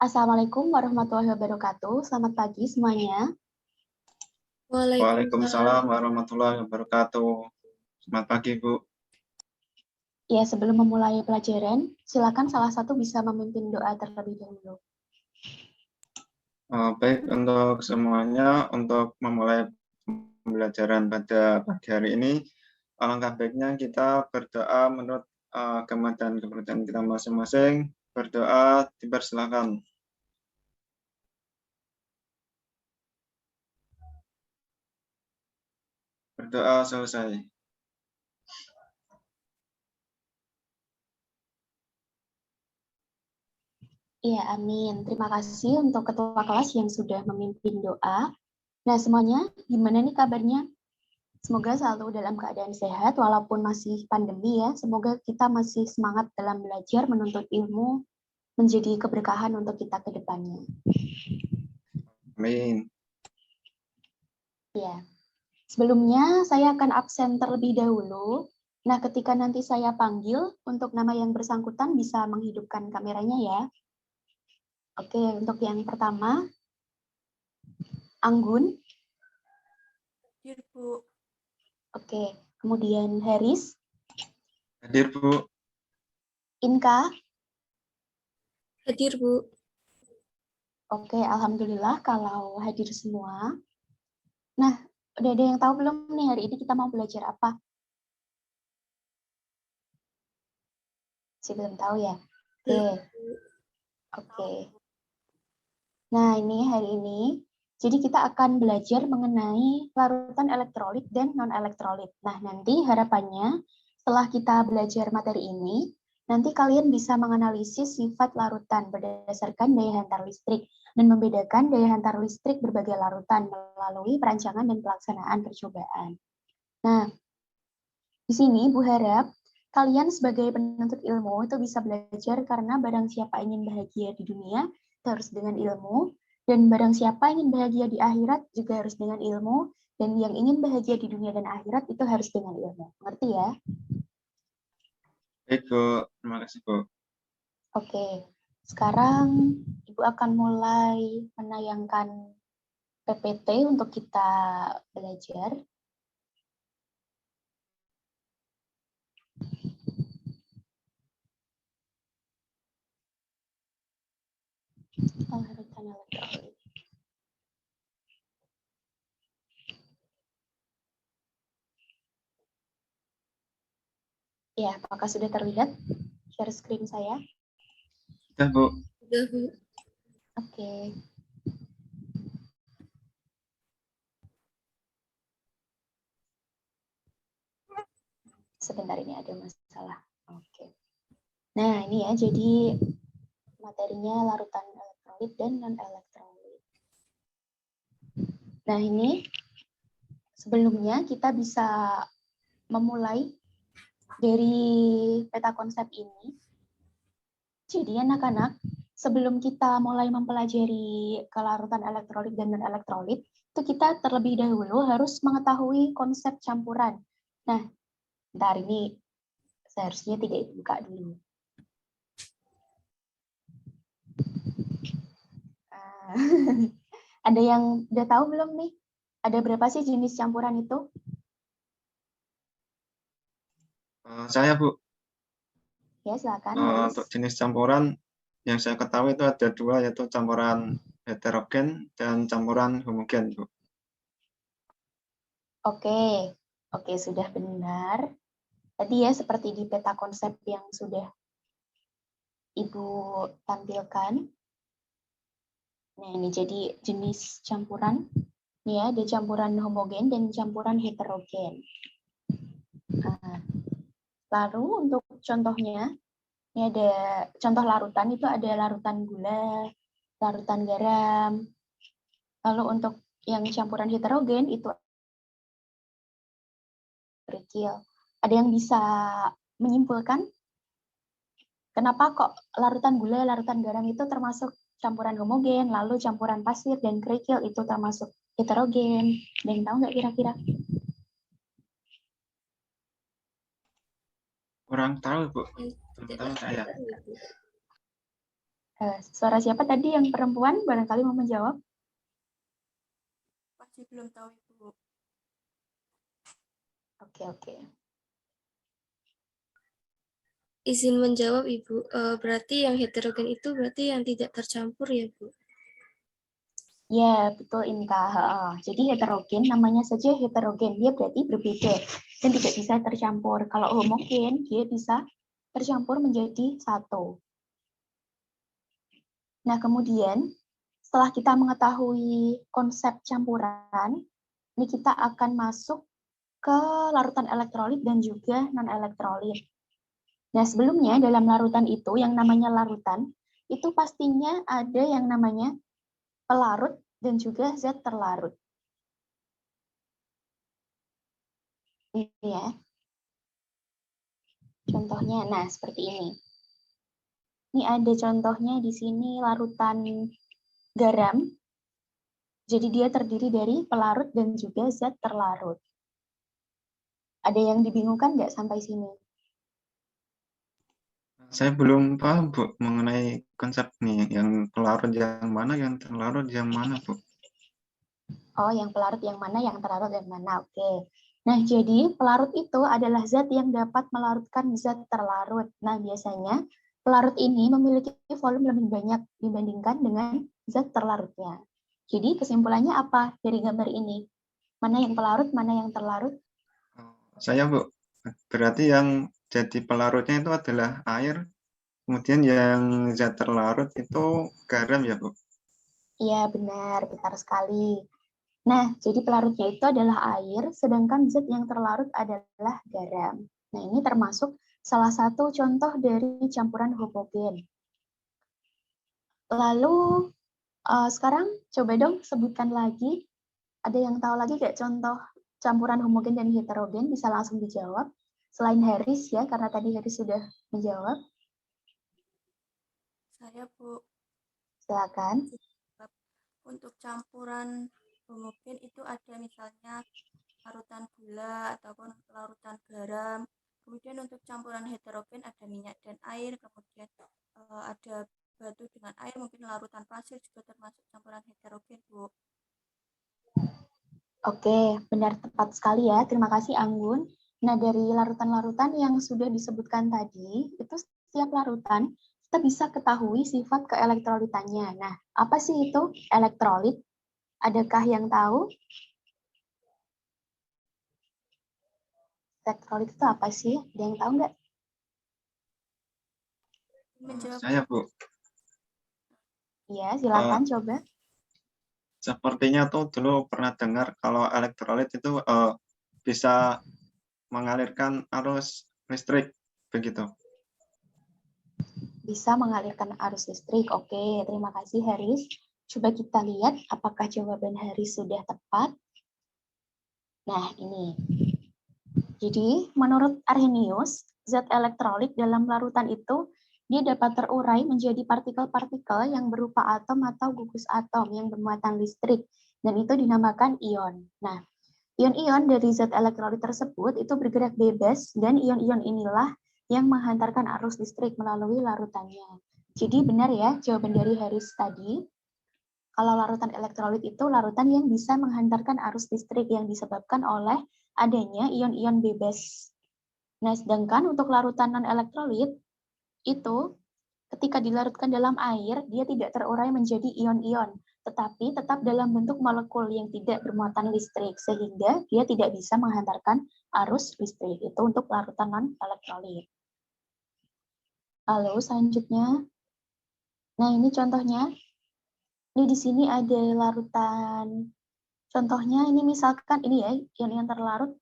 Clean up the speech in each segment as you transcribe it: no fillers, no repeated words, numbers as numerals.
Assalamualaikum warahmatullahi wabarakatuh. Selamat pagi semuanya. Waalaikumsalam warahmatullahi wabarakatuh. Selamat pagi, Bu. Ya, sebelum memulai pelajaran, silakan salah satu bisa memimpin doa terlebih dahulu. Baik, untuk semuanya, untuk memulai pembelajaran pada pagi hari ini, alangkah baiknya kita berdoa menurut agama dan kepercayaan kita masing-masing. Berdoa, dipersilakan. Berdoa selesai. Iya, amin. Terima kasih untuk ketua kelas yang sudah memimpin doa. Nah, semuanya gimana nih kabarnya? Semoga selalu dalam keadaan sehat walaupun masih pandemi ya. Semoga kita masih semangat dalam belajar menuntut ilmu menjadi keberkahan untuk kita ke depannya. Amin. Ya. Sebelumnya saya akan absen terlebih dahulu. Nah, ketika nanti saya panggil untuk nama yang bersangkutan bisa menghidupkan kameranya ya. Oke, untuk yang pertama, Anggun. Hadir, Bu. Oke, kemudian Haris. Hadir, Bu. Inka. Hadir, Bu. Oke, alhamdulillah kalau hadir semua. Nah, udah ada yang tahu belum nih hari ini kita mau belajar apa? Masih belum tahu ya? Oke. Nah, ini hari ini, jadi kita akan belajar mengenai larutan elektrolit dan non-elektrolit. Nah, nanti harapannya setelah kita belajar materi ini, nanti kalian bisa menganalisis sifat larutan berdasarkan daya hantar listrik dan membedakan daya hantar listrik berbagai larutan melalui perancangan dan pelaksanaan percobaan. Nah, di sini Bu harap kalian sebagai penuntut ilmu itu bisa belajar karena barang siapa ingin bahagia di dunia itu harus dengan ilmu, dan barang siapa ingin bahagia di akhirat juga harus dengan ilmu, dan yang ingin bahagia di dunia dan akhirat itu harus dengan ilmu. Ngerti ya? Baik, Bu. Terima kasih, Bu. Oke, sekarang Ibu akan mulai menayangkan PPT untuk kita belajar. Larutan elektrolit. Ya, apakah sudah terlihat share screen saya? Sudah, Bu. Sudah, Bu. Oke. Sebentar, ini ada masalah. Oke. Nah, ini ya, jadi materinya larutan elektrolit dan non-elektrolit. Nah, ini sebelumnya kita bisa memulai dari peta konsep ini. Jadi anak-anak, sebelum kita mulai mempelajari kelarutan elektrolit dan non-elektrolit, itu kita terlebih dahulu harus mengetahui konsep campuran. Nah, bentar, ini seharusnya tidak dibuka dulu. Ada yang udah tahu belum nih? Ada berapa sih jenis campuran itu? Saya, Bu. Ya, silakan. Haris. Untuk jenis campuran yang saya ketahui itu ada dua, yaitu campuran heterogen dan campuran homogen, Bu. Oke, sudah benar. Tadi ya seperti di peta konsep yang sudah Ibu tampilkan. Nah, ini jadi jenis campuran. Ini ya, ada campuran homogen dan campuran heterogen. Nah, lalu untuk contohnya, ini ada contoh larutan, itu ada larutan gula, larutan garam. Lalu untuk yang campuran heterogen itu kerikil. Ada yang bisa menyimpulkan kenapa kok larutan gula, larutan garam itu termasuk campuran homogen, lalu campuran pasir dan kerikil itu termasuk heterogen? Ada yang tahu nggak kira-kira? Kurang tahu, Bu. Belum tahu saya. Suara siapa tadi yang perempuan? Barangkali mau menjawab. Masih belum tahu Ibu. Oke. Izin menjawab Ibu, berarti yang heterogen itu berarti yang tidak tercampur ya Bu? Ya, betul Inka. Jadi heterogen namanya saja heterogen, dia berarti berbeda dan tidak bisa tercampur. Kalau homogen, dia bisa tercampur menjadi satu. Nah, kemudian setelah kita mengetahui konsep campuran, ini kita akan masuk ke larutan elektrolit dan juga non-elektrolit. Nah, sebelumnya dalam larutan itu, yang namanya larutan, itu pastinya ada yang namanya pelarut dan juga zat terlarut. Ini ya. Contohnya, nah seperti ini. Ini ada contohnya di sini larutan garam. Jadi dia terdiri dari pelarut dan juga zat terlarut. Ada yang dibingungkan nggak sampai sini? Saya belum paham, Bu, mengenai konsep nih, yang pelarut yang mana, yang terlarut yang mana, Bu? Oh, yang pelarut yang mana, yang terlarut yang mana. Oke. Nah, jadi pelarut itu adalah zat yang dapat melarutkan zat terlarut. Nah, biasanya pelarut ini memiliki volume lebih banyak dibandingkan dengan zat terlarutnya. Jadi kesimpulannya apa dari gambar ini? Mana yang pelarut, mana yang terlarut? Saya, Bu, berarti yang jadi pelarutnya itu adalah air, kemudian yang zat terlarut itu garam ya, Bu? Iya, benar sekali. Nah, jadi pelarutnya itu adalah air, sedangkan zat yang terlarut adalah garam. Nah, ini termasuk salah satu contoh dari campuran homogen. Lalu, sekarang coba dong sebutkan lagi, ada yang tahu lagi nggak contoh campuran homogen dan heterogen? Bisa langsung dijawab. Selain Haris ya, karena tadi Haris sudah menjawab. Saya Bu. Silakan. Untuk campuran homogen itu ada misalnya larutan gula ataupun larutan garam. Kemudian untuk campuran heterogen ada minyak dan air, kemudian ada batu dengan air, mungkin larutan pasir juga termasuk campuran heterogen, Bu. Oke, benar tepat sekali ya. Terima kasih Anggun. Nah, dari larutan-larutan yang sudah disebutkan tadi, itu setiap larutan kita bisa ketahui sifat keelektrolitannya. Nah, apa sih itu elektrolit? Adakah yang tahu? Elektrolit itu apa sih? Ada yang tahu nggak? Menjawab. Saya, Bu. Iya, silakan coba. Sepertinya tuh dulu pernah dengar kalau elektrolit itu bisa mengalirkan arus listrik, begitu. Bisa mengalirkan arus listrik. Oke, terima kasih Haris. Coba kita lihat apakah jawaban Haris sudah tepat. Nah, ini. Jadi, menurut Arrhenius, zat elektrolit dalam larutan itu dia dapat terurai menjadi partikel-partikel yang berupa atom atau gugus atom yang bermuatan listrik, dan itu dinamakan ion. Nah, ion-ion dari zat elektrolit tersebut itu bergerak bebas, dan ion-ion inilah yang menghantarkan arus listrik melalui larutannya. Jadi benar ya jawaban dari Haris tadi, kalau larutan elektrolit itu larutan yang bisa menghantarkan arus listrik yang disebabkan oleh adanya ion-ion bebas. Nah, sedangkan untuk larutan non-elektrolit, itu ketika dilarutkan dalam air, dia tidak terurai menjadi ion-ion, tetapi tetap dalam bentuk molekul yang tidak bermuatan listrik, sehingga dia tidak bisa menghantarkan arus listrik. Itu untuk larutan non-elektrolit. Lalu selanjutnya, nah ini contohnya, ini di sini ada larutan, contohnya ini misalkan ini ya, ion-ion terlarut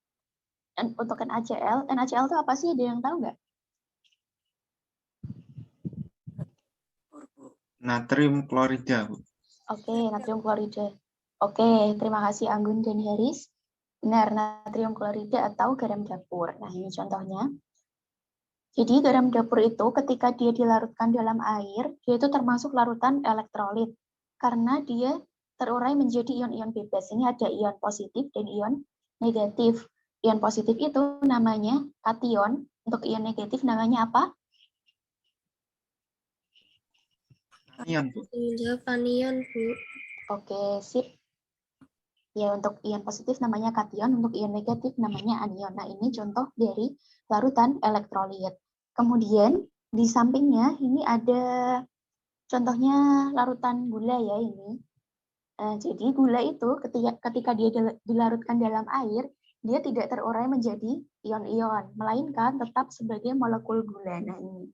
untuk NaCl. NaCl itu apa sih? Ada yang tahu nggak? Natrium klorida, Bu. Oke, natrium klorida. Oke, terima kasih Anggun dan Haris. Benar, natrium klorida atau garam dapur. Nah, ini contohnya. Jadi garam dapur itu ketika dia dilarutkan dalam air, dia itu termasuk larutan elektrolit. Karena dia terurai menjadi ion-ion bebas. Ini ada ion positif dan ion negatif. Ion positif itu namanya kation. Untuk ion negatif namanya apa? Anion, Bu. Menjawab anion, Bu. Oke, sip. Ya, untuk ion positif namanya kation, untuk ion negatif namanya anion. Nah, ini contoh dari larutan elektrolit. Kemudian, di sampingnya ini ada contohnya larutan gula ya ini. Jadi gula itu ketika dia dilarutkan dalam air, dia tidak terurai menjadi ion-ion, melainkan tetap sebagai molekul gula. Nah, ini.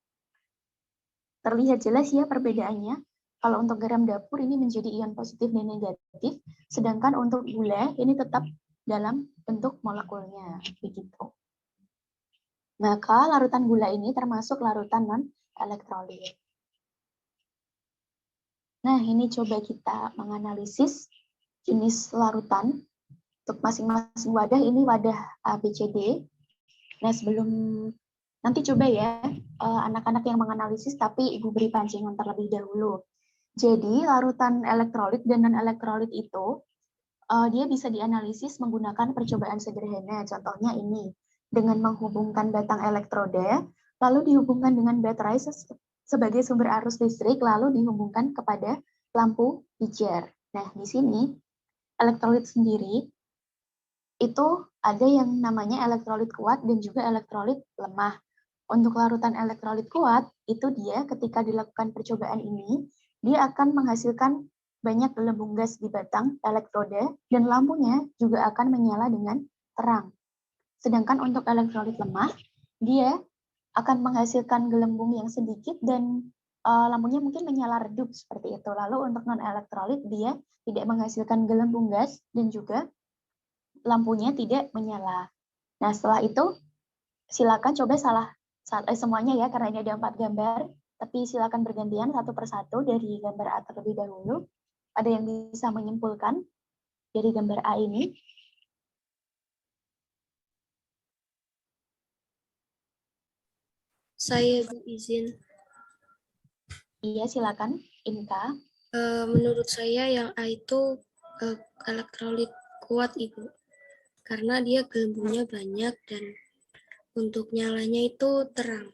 Terlihat jelas ya perbedaannya. Kalau untuk garam dapur ini menjadi ion positif dan negatif, sedangkan untuk gula ini tetap dalam bentuk molekulnya. Begitu. Maka larutan gula ini termasuk larutan non-elektrolit. Nah, ini coba kita menganalisis jenis larutan. Untuk masing-masing wadah, ini wadah A, B, C, D. Nah, sebelum nanti coba ya, anak-anak yang menganalisis, tapi Ibu beri pancingan terlebih dahulu. Jadi, larutan elektrolit dan non-elektrolit itu, dia bisa dianalisis menggunakan percobaan sederhana. Contohnya ini, dengan menghubungkan batang elektroda, lalu dihubungkan dengan baterai sebagai sumber arus listrik, lalu dihubungkan kepada lampu pijar. Nah, di sini, elektrolit sendiri, itu ada yang namanya elektrolit kuat dan juga elektrolit lemah. Untuk larutan elektrolit kuat, itu dia ketika dilakukan percobaan ini, dia akan menghasilkan banyak gelembung gas di batang elektroda dan lampunya juga akan menyala dengan terang. Sedangkan untuk elektrolit lemah, dia akan menghasilkan gelembung yang sedikit dan lampunya mungkin menyala redup seperti itu. Lalu untuk non-elektrolit, dia tidak menghasilkan gelembung gas dan juga lampunya tidak menyala. Nah, setelah itu silakan coba semuanya ya, karena ini ada 4 gambar, tapi silakan bergantian satu persatu dari gambar A terlebih dahulu. Ada yang bisa menyimpulkan dari gambar A ini? Saya, Bu, izin. Iya, silakan, Inka. Menurut saya yang A itu elektrolit kuat, Ibu. Karena dia gelembungnya banyak dan untuk nyalanya itu terang.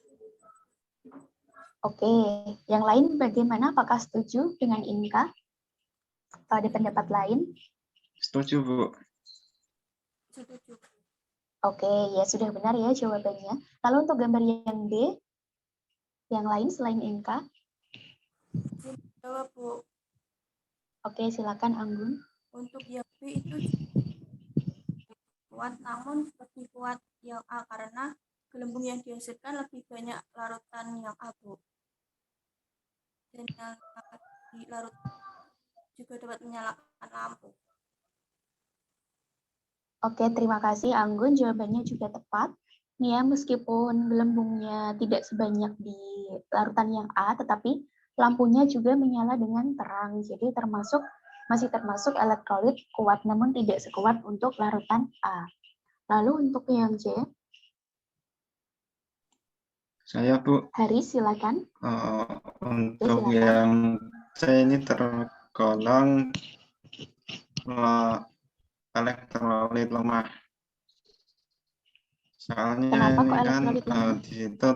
Oke, yang lain bagaimana? Apakah setuju dengan Inka? Atau ada pendapat lain? Setuju, Bu. Setuju. Oke, ya sudah benar ya jawabannya. Lalu untuk gambar yang B, yang lain selain Inka? Jawab, Bu. Oke, silakan Anggun. Untuk yang B itu kuat, namun lebih kuat yang A karena gelembung yang dihasilkan lebih banyak larutan yang A, Bu. Dan yang dapat dilarut juga dapat menyalakan lampu. Oke, terima kasih Anggun. Jawabannya juga tepat. Nih ya, meskipun gelembungnya tidak sebanyak di larutan yang A, tetapi lampunya juga menyala dengan terang. Jadi masih termasuk elektrolit kuat, namun tidak sekuat untuk larutan A. Lalu untuk yang C, Saya, Bu. Haris, silakan. Untuk silakan. yang C ini tergolong elektrolit lemah. Soalnya Kenapa ini kok kan elektrolit lemah? di situ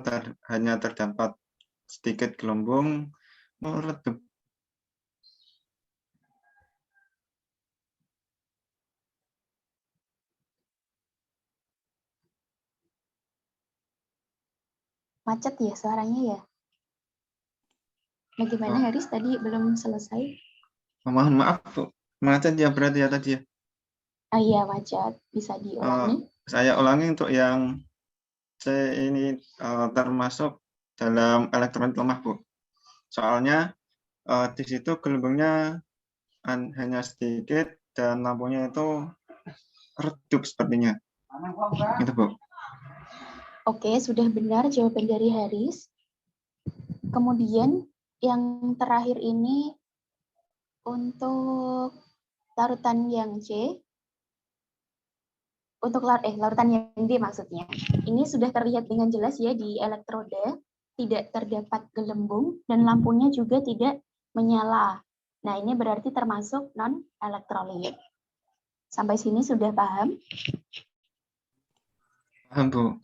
hanya terdapat sedikit gelembung meredup. Macet ya suaranya ya? Bagaimana Haris tadi belum selesai? Mohon maaf, Bu. Macet ya berarti ya tadi ya. Iya, macet. Bisa diulangi? Saya ulangi untuk yang C ini termasuk dalam elektrolit lemah, Bu. Soalnya di situ gelembungnya hanya sedikit dan lampunya itu redup sepertinya. Itu, Bu. Oke, sudah benar jawaban dari Haris. Kemudian yang terakhir ini untuk larutan yang C, untuk larutan yang D maksudnya. Ini sudah terlihat dengan jelas ya di elektroda, tidak terdapat gelembung dan lampunya juga tidak menyala. Nah, ini berarti termasuk non-elektrolit. Sampai sini sudah paham? Paham, Bu.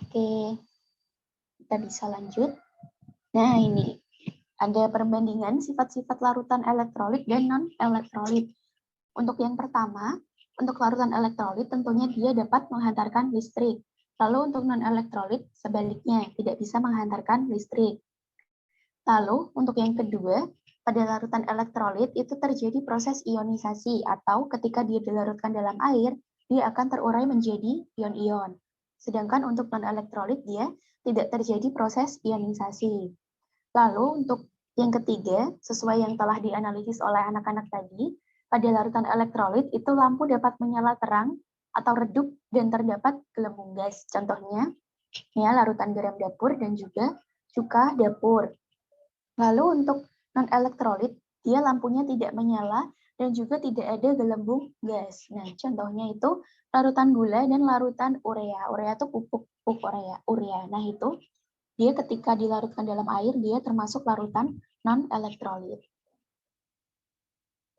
Oke, kita bisa lanjut. Nah, ini Ada perbandingan sifat-sifat larutan elektrolit dan non-elektrolit. Untuk yang pertama, untuk larutan elektrolit tentunya dia dapat menghantarkan listrik. Lalu untuk non-elektrolit sebaliknya, tidak bisa menghantarkan listrik. Lalu untuk yang kedua, pada larutan elektrolit itu terjadi proses ionisasi atau ketika dia dilarutkan dalam air, dia akan terurai menjadi ion-ion. Sedangkan untuk non-elektrolit dia tidak terjadi proses ionisasi. Lalu untuk yang ketiga, sesuai yang telah dianalisis oleh anak-anak tadi, pada larutan elektrolit itu lampu dapat menyala terang atau redup dan terdapat gelembung gas. Contohnya, ya, larutan garam dapur dan juga cuka dapur. Lalu untuk non-elektrolit, dia lampunya tidak menyala dan juga tidak ada gelembung gas. Nah, contohnya itu larutan gula dan larutan urea. Urea itu pupuk urea. Nah, itu dia ketika dilarutkan dalam air, dia termasuk larutan non-elektrolit.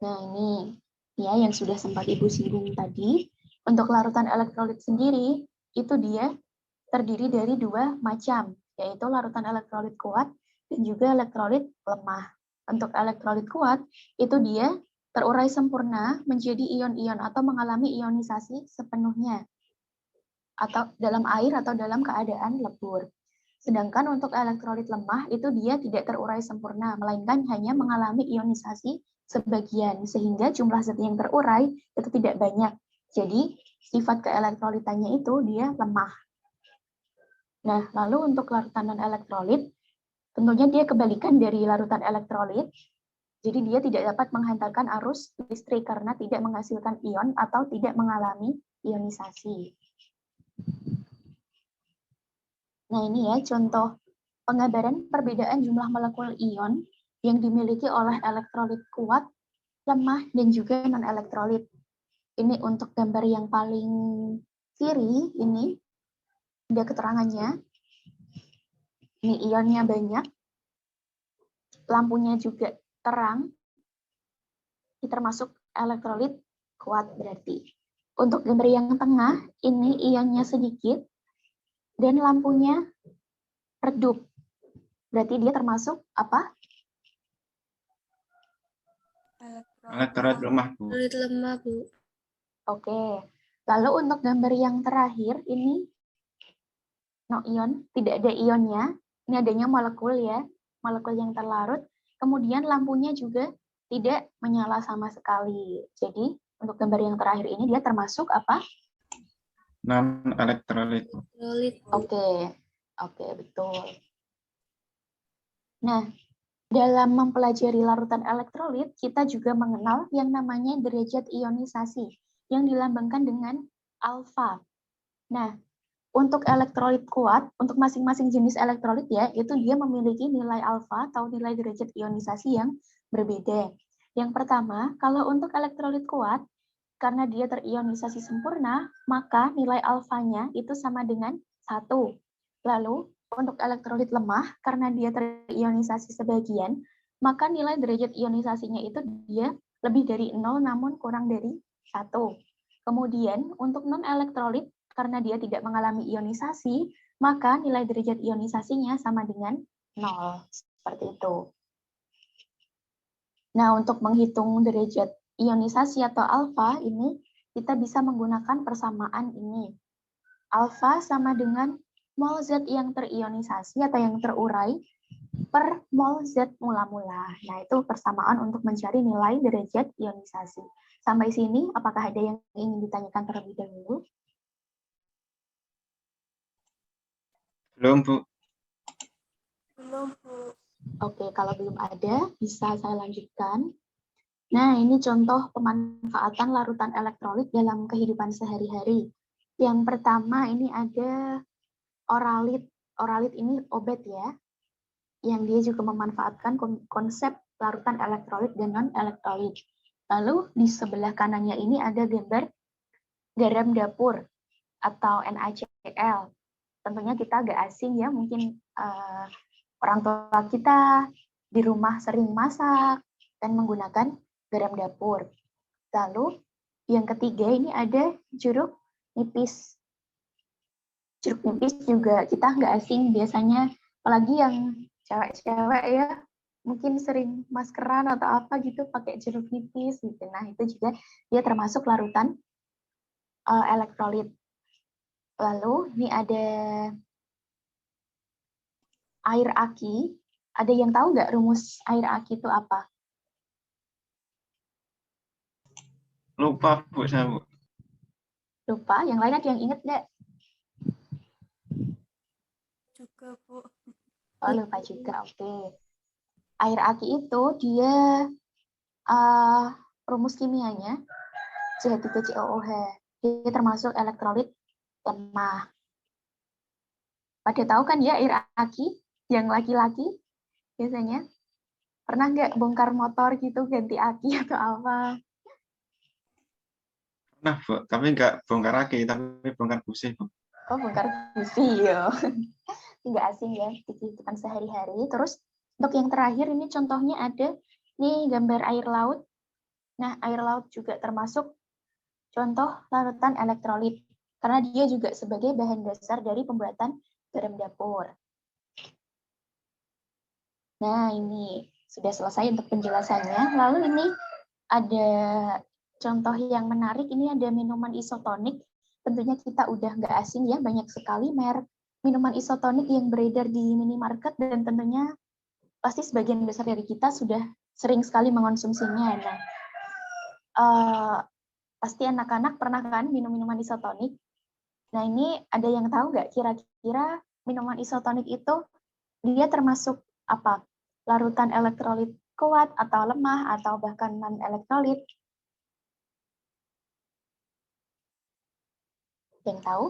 Nah, ini ya yang sudah sempat Ibu singgung tadi. Untuk larutan elektrolit sendiri, itu dia terdiri dari dua macam, yaitu larutan elektrolit kuat dan juga elektrolit lemah. Untuk elektrolit kuat, itu dia terurai sempurna menjadi ion-ion atau mengalami ionisasi sepenuhnya, atau dalam air atau dalam keadaan lebur. Sedangkan untuk elektrolit lemah itu dia tidak terurai sempurna, melainkan hanya mengalami ionisasi sebagian, sehingga jumlah zat yang terurai itu tidak banyak. Jadi sifat keelektrolitannya itu dia lemah. Nah, lalu untuk larutan non-elektrolit, tentunya dia kebalikan dari larutan elektrolit. Jadi dia tidak dapat menghantarkan arus listrik karena tidak menghasilkan ion atau tidak mengalami ionisasi. Nah, ini ya contoh penggambaran perbedaan jumlah molekul ion yang dimiliki oleh elektrolit kuat, lemah, dan juga non-elektrolit. Ini untuk gambar yang paling kiri, ini ada keterangannya. Ini ionnya banyak, lampunya juga terang, ini termasuk elektrolit kuat berarti. Untuk gambar yang tengah, ini ionnya sedikit, dan lampunya redup. Berarti dia termasuk apa? Elektrolit lemah, Bu. Elektrolit lemah, Bu. Oke. Lalu untuk gambar yang terakhir, ini no ion, tidak ada ionnya. Ini adanya molekul ya, molekul yang terlarut. Kemudian lampunya juga tidak menyala sama sekali. Jadi untuk gambar yang terakhir ini dia termasuk apa? Non-elektrolit. Oke, betul. Nah, dalam mempelajari larutan elektrolit, kita juga mengenal yang namanya derajat ionisasi, yang dilambangkan dengan alfa. Nah, untuk elektrolit kuat, untuk masing-masing jenis elektrolit ya, itu dia memiliki nilai alfa atau nilai derajat ionisasi yang berbeda. Yang pertama, kalau untuk elektrolit kuat, karena dia terionisasi sempurna, maka nilai alfanya itu sama dengan 1. Lalu, untuk elektrolit lemah, karena dia terionisasi sebagian, maka nilai derajat ionisasinya itu dia lebih dari 0 namun kurang dari 1. Kemudian, untuk non-elektrolit, karena dia tidak mengalami ionisasi, maka nilai derajat ionisasinya sama dengan 0. Seperti itu. Nah, untuk menghitung derajat ionisasi atau alfa ini, kita bisa menggunakan persamaan ini. Alfa sama dengan mol zat yang terionisasi atau yang terurai per mol zat mula-mula. Nah, itu persamaan untuk mencari nilai derajat ionisasi. Sampai sini, apakah ada yang ingin ditanyakan terlebih dahulu? Belum, Bu. Belum, Bu. Oke, kalau belum ada, bisa saya lanjutkan. Nah, ini contoh pemanfaatan larutan elektrolit dalam kehidupan sehari-hari. Yang pertama, ini ada oralit. Oralit ini obat ya, yang dia juga memanfaatkan konsep larutan elektrolit dan non-elektrolit. Lalu di sebelah kanannya ini ada gambar garam dapur atau NaCl. Tentunya kita agak asing ya, mungkin orang tua kita di rumah sering masak dan menggunakan garam dapur. Lalu yang ketiga ini ada jeruk nipis. Jeruk nipis juga kita nggak asing biasanya, apalagi yang cewek-cewek ya, mungkin sering maskeran atau apa gitu pakai jeruk nipis gitu. Nah, itu juga dia termasuk larutan elektrolit. Lalu ini ada air aki. Ada yang tahu nggak rumus air aki itu apa? Lupa Bu saya Bu. Lupa. Yang lain ada yang ingat nggak? Juga Bu. Oh, lupa juga. Oke. Air aki itu dia rumus kimianya CH3COOH. Dia termasuk elektrolit lemah. Pada tahu kan ya air aki yang laki-laki biasanya? Pernah nggak bongkar motor gitu ganti aki atau apa? Nah Bu, tapi nggak bongkar aki, tapi bongkar busi Bu. Oh, bongkar busi ya. Nggak asing ya di kehidupan sehari-hari. Terus untuk yang terakhir ini contohnya ada nih gambar air laut. Nah, air laut juga termasuk contoh larutan elektrolit karena dia juga sebagai bahan dasar dari pembuatan garam dapur. Nah, ini sudah selesai untuk penjelasannya. Lalu ini ada contoh yang menarik. Ini ada minuman isotonik. Tentunya kita udah nggak asing ya, banyak sekali merek minuman isotonik yang beredar di minimarket dan tentunya pasti sebagian besar dari kita sudah sering sekali mengonsumsinya. Nah, pasti anak-anak pernah kan minum minuman isotonik. Nah, ini ada yang tahu nggak kira-kira minuman isotonik itu dia termasuk apa? Larutan elektrolit kuat atau lemah atau bahkan non-elektrolit? Yang tahu?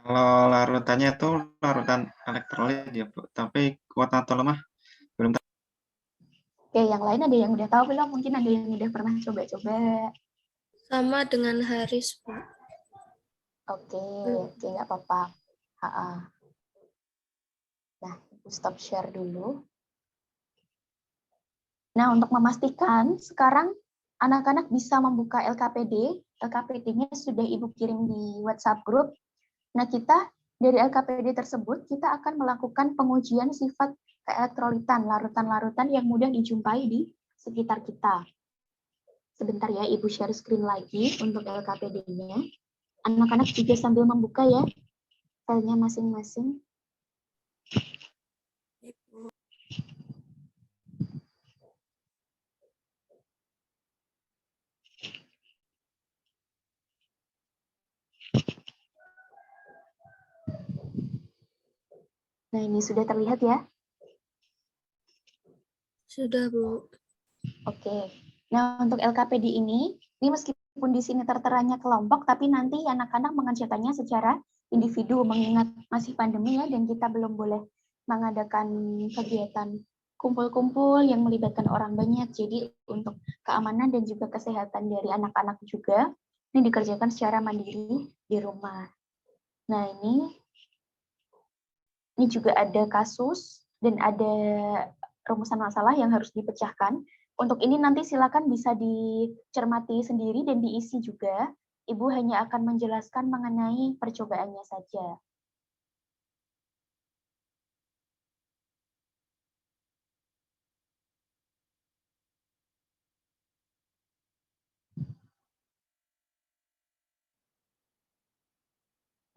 Kalau larutannya itu larutan elektrolit ya Bu, tapi kuat atau lemah belum tahu. Oke, yang lain ada yang udah tahu belum? Mungkin ada yang udah pernah coba-coba. Sama dengan Haris, Bu. Oke, nggak apa-apa. Nah, stop share dulu. Nah, untuk memastikan sekarang anak-anak bisa membuka LKPD. LKPD-nya sudah Ibu kirim di WhatsApp group. Nah, kita dari LKPD tersebut, kita akan melakukan pengujian sifat keelektrolitan, larutan-larutan yang mudah dijumpai di sekitar kita. Sebentar ya, Ibu share screen lagi untuk LKPD-nya. Anak-anak juga sambil membuka ya, filenya masing-masing. Ibu. Nah, ini sudah terlihat ya? Sudah, Bu. Oke. Nah, untuk LKPD ini meskipun di sini terteranya kelompok, tapi nanti anak-anak mengerjakannya secara individu, mengingat masih pandemi ya, dan kita belum boleh mengadakan kegiatan kumpul-kumpul yang melibatkan orang banyak. Jadi untuk keamanan dan juga kesehatan dari anak-anak juga, ini dikerjakan secara mandiri di rumah. Nah, ini juga ada kasus dan ada rumusan masalah yang harus dipecahkan. Untuk ini nanti silakan bisa dicermati sendiri dan diisi juga. Ibu hanya akan menjelaskan mengenai percobaannya saja.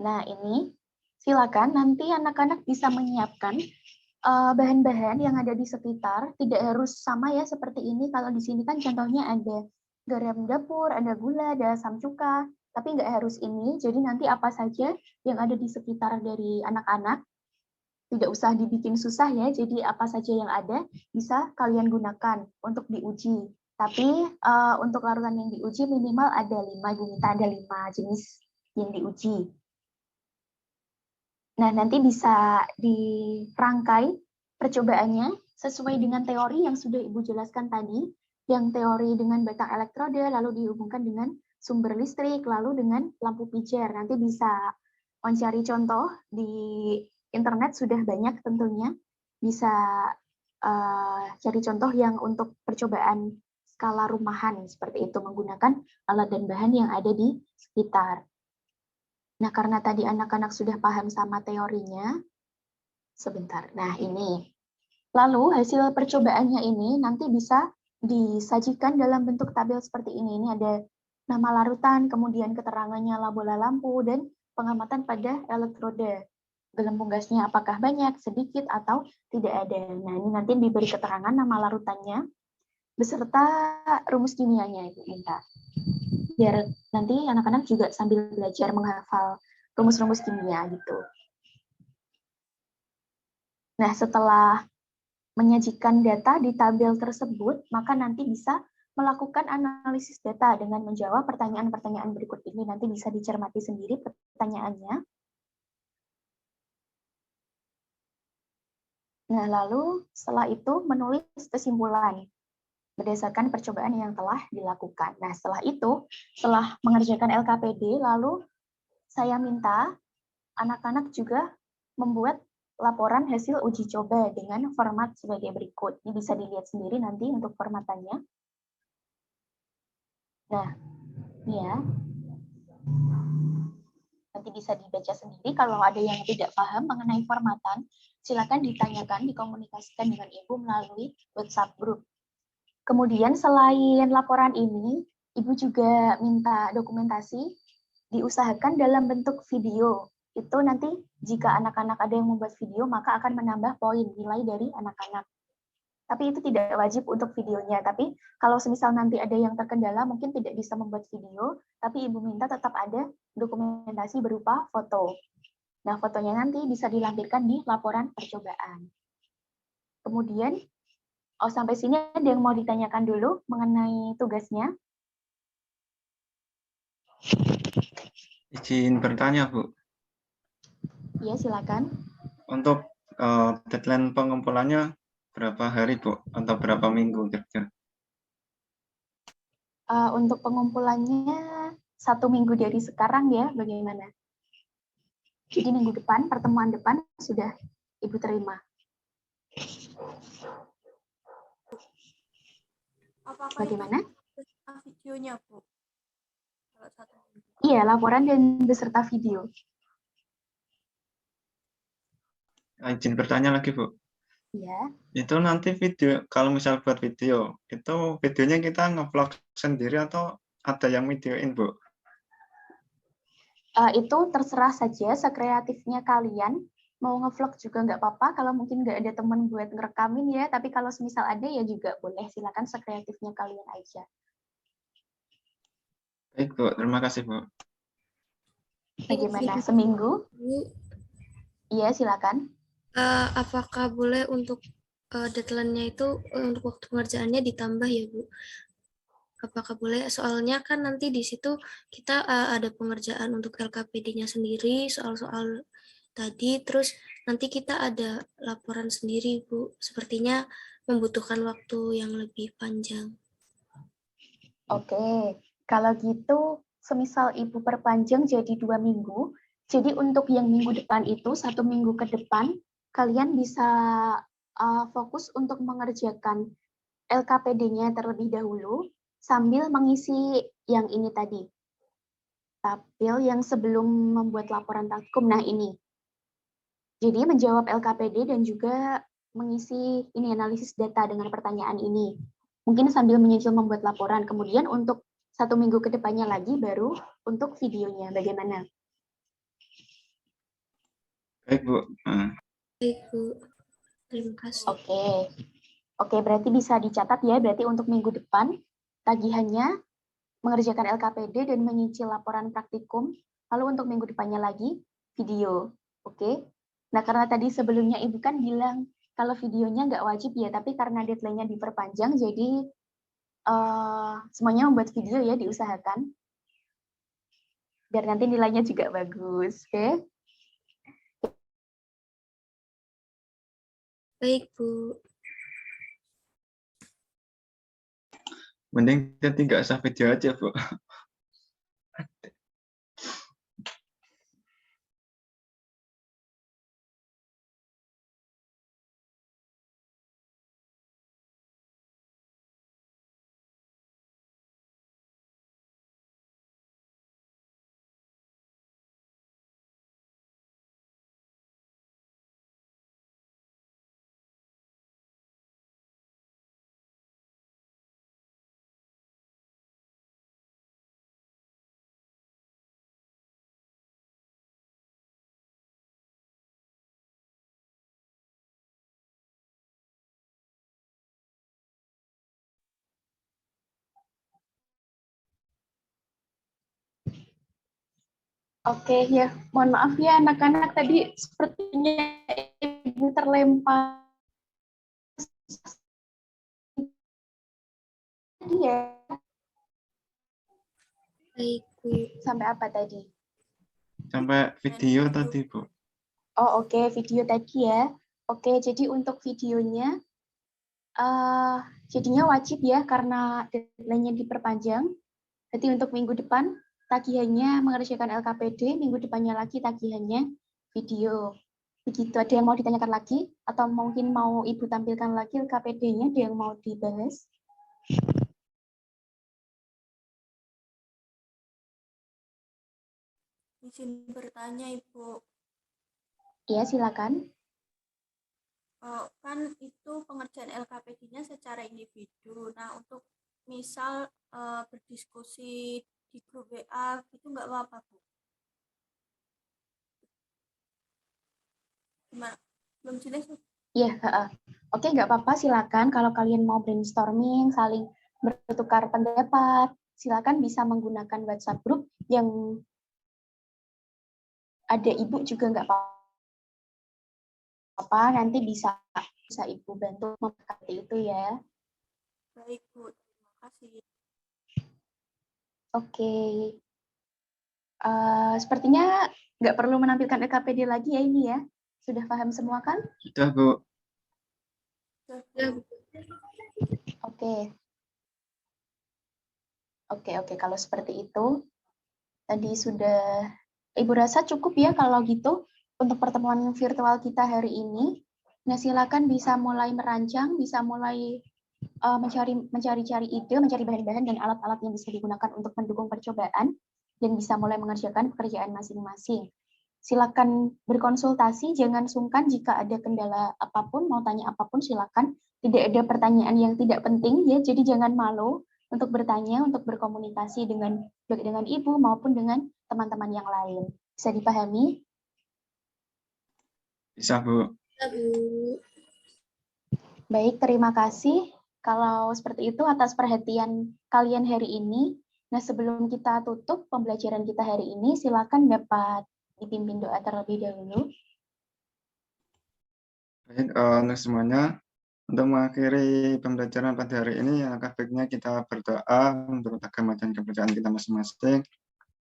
Nah, ini silakan nanti anak-anak bisa menyiapkan bahan-bahan yang ada di sekitar. Tidak harus sama ya seperti ini. Kalau di sini kan contohnya ada garam dapur, ada gula, ada asam cuka. Tapi nggak harus ini. Jadi nanti apa saja yang ada di sekitar dari anak-anak, tidak usah dibikin susah ya. Jadi apa saja yang ada bisa kalian gunakan untuk diuji. Tapi untuk larutan yang diuji minimal ada 5, Ibu minta ada 5 jenis yang diuji. Nah, nanti bisa dirangkai percobaannya sesuai dengan teori yang sudah Ibu jelaskan tadi, yang teori dengan batang elektrode, lalu dihubungkan dengan sumber listrik, lalu dengan lampu pijar. Nanti bisa mencari contoh di internet, sudah banyak tentunya. Bisa cari contoh yang untuk percobaan skala rumahan, seperti itu, menggunakan alat dan bahan yang ada di sekitar. Nah, karena tadi anak-anak sudah paham sama teorinya, sebentar. Nah, ini. Lalu hasil percobaannya ini nanti bisa disajikan dalam bentuk tabel seperti ini. Ini ada nama larutan, kemudian keterangannya bola lampu, dan pengamatan pada elektroda. Gelembung gasnya apakah banyak, sedikit, atau tidak ada. Nah, ini nanti diberi keterangan nama larutannya, beserta rumus kimianya, Ibu minta. Biar nanti anak-anak juga sambil belajar menghafal rumus-rumus kimia gitu. Nah, setelah menyajikan data di tabel tersebut, maka nanti bisa melakukan analisis data dengan menjawab pertanyaan-pertanyaan berikut ini. Nanti bisa dicermati sendiri pertanyaannya. Nah, lalu setelah itu menulis kesimpulan berdasarkan percobaan yang telah dilakukan. Nah, setelah itu, setelah mengerjakan LKPD, lalu saya minta anak-anak juga membuat laporan hasil uji coba dengan format sebagai berikut. Ini bisa dilihat sendiri nanti untuk formatannya. Nah, ini ya. Nanti bisa dibaca sendiri. Kalau ada yang tidak paham mengenai formatan, silakan ditanyakan, dikomunikasikan dengan Ibu melalui WhatsApp group. Kemudian selain laporan ini, Ibu juga minta dokumentasi diusahakan dalam bentuk video. Itu nanti jika anak-anak ada yang membuat video, maka akan menambah poin nilai dari anak-anak. Tapi itu tidak wajib untuk videonya. Tapi kalau semisal nanti ada yang terkendala, mungkin tidak bisa membuat video, tapi Ibu minta tetap ada dokumentasi berupa foto. Nah, fotonya nanti bisa dilampirkan di laporan percobaan. Kemudian, sampai sini ada yang mau ditanyakan dulu mengenai tugasnya? Izin bertanya, Bu. Ya, silakan. Untuk deadline pengumpulannya berapa hari, Bu? Atau berapa minggu kira-kira? Untuk pengumpulannya 1 minggu dari sekarang ya, bagaimana? Jadi minggu depan, pertemuan depan sudah Ibu terima. Apakah Bagaimana? itu videonya, Bu? Kalau 1 minggu. Iya, laporan dan beserta video. Izin bertanya lagi, Bu. Iya. Itu nanti video, kalau misal buat video, itu videonya kita nge-vlog sendiri atau ada yang videoin, Bu? Itu terserah saja, sekreatifnya kalian. Mau nge-vlog juga nggak apa-apa, kalau mungkin nggak ada teman buat ngerekamin ya, tapi kalau semisal ada ya juga boleh, silakan sekreatifnya kalian aja. Baik, Bu. Terima kasih, Bu. Bagaimana, seminggu? Bu, Iya, silakan. apakah boleh untuk deadline-nya itu untuk waktu pengerjaannya ditambah ya, Bu? Apakah boleh? Soalnya kan nanti di situ kita ada pengerjaan untuk LKPD-nya sendiri, soal-soal tadi, terus nanti kita ada laporan sendiri, Bu. Sepertinya membutuhkan waktu yang lebih panjang. Oke, kalau gitu, semisal Ibu perpanjang jadi 2 minggu, jadi untuk yang minggu depan itu, 1 minggu ke depan, kalian bisa fokus untuk mengerjakan LKPD-nya terlebih dahulu, sambil mengisi yang ini tadi. Tabel yang sebelum membuat laporan takkum, nah ini. Jadi menjawab LKPD dan juga mengisi ini analisis data dengan pertanyaan ini. Mungkin sambil menyusul membuat laporan. Kemudian untuk 1 minggu ke depannya lagi baru untuk videonya. Bagaimana? Baik, Bu. Baik, Bu. Terima kasih. Oke, berarti bisa dicatat ya. Berarti untuk minggu depan tagihannya mengerjakan LKPD dan menyicil laporan praktikum. Lalu untuk minggu depannya lagi video. Oke. Nah, karena tadi sebelumnya Ibu kan bilang kalau videonya nggak wajib ya, tapi karena deadline-nya diperpanjang, jadi semuanya membuat video ya diusahakan. Biar nanti nilainya juga bagus. Oke. Baik, Bu. Mending kita nggak usah video aja, Bu. Oke, ya. Mohon maaf ya anak-anak, tadi sepertinya Ibu terlempar tadi ya. Baik, Bu. Sampai apa tadi? Sampai video tadi, Bu. Oh, oke, video tadi ya. Oke, jadi untuk videonya jadinya wajib ya karena deadline-nya diperpanjang. Jadi untuk minggu depan tagihannya mengerjakan LKPD, minggu depannya lagi tagihannya video. Begitu, ada yang mau ditanyakan lagi? Atau mungkin mau Ibu tampilkan lagi LKPD-nya, ada yang mau dibahas? Izin bertanya, Ibu. Iya, silakan. Kan itu pengerjaan LKPD-nya secara individu. Nah, untuk misal berdiskusi di grup WA itu nggak apa-apa, Bu. Gimana? Belum jelas, Bu? Iya, oke, nggak apa-apa, silakan. Kalau kalian mau brainstorming, saling bertukar pendapat, silakan bisa menggunakan WhatsApp group yang ada Ibu juga nggak apa-apa, nanti bisa Ibu bantu memberkati itu ya. Baik, Bu. Terima kasih. Oke. Sepertinya nggak perlu menampilkan LKPD lagi ya ini ya. Sudah paham semua kan? Sudah, Bu. Sudah, Bu. Oke. Oke. Kalau seperti itu, tadi sudah Ibu rasa cukup ya kalau gitu untuk pertemuan virtual kita hari ini. Nah, silakan bisa mulai merancang, bisa mulai mencari-cari ide, mencari bahan-bahan dan alat-alat yang bisa digunakan untuk mendukung percobaan, dan bisa mulai mengerjakan pekerjaan masing-masing. Silakan berkonsultasi, jangan sungkan jika ada kendala apapun, mau tanya apapun silakan. Tidak ada pertanyaan yang tidak penting ya, jadi jangan malu untuk bertanya, untuk berkomunikasi dengan Ibu maupun dengan teman-teman yang lain. Bisa dipahami? Bisa, Bu. Ya, Bu. Baik, terima kasih. Kalau seperti itu atas perhatian kalian hari ini. Nah, sebelum kita tutup pembelajaran kita hari ini, silakan dapat dipimpin doa terlebih dahulu. Baik, untuk semuanya, untuk mengakhiri pembelajaran pada hari ini, alangkah baiknya kita berdoa menurut agama dan kepercayaan kita masing-masing.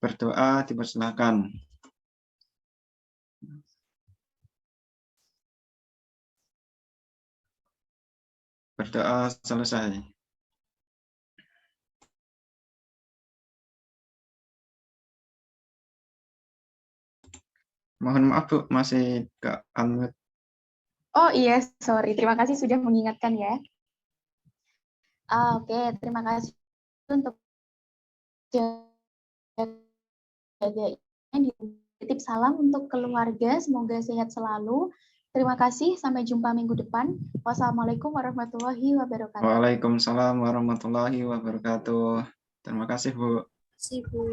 Berdoa dipersilakan. Berdoa selesai. Mohon maaf, Bu, masih nggak unmute. Oh iya, sorry. Terima kasih sudah mengingatkan ya. Oke, terima kasih untuk jaga. Titip salam untuk keluarga, semoga sehat selalu. Terima kasih, sampai jumpa minggu depan. Wassalamualaikum warahmatullahi wabarakatuh. Waalaikumsalam warahmatullahi wabarakatuh. Terima kasih, Bu. Terima kasih, Bu.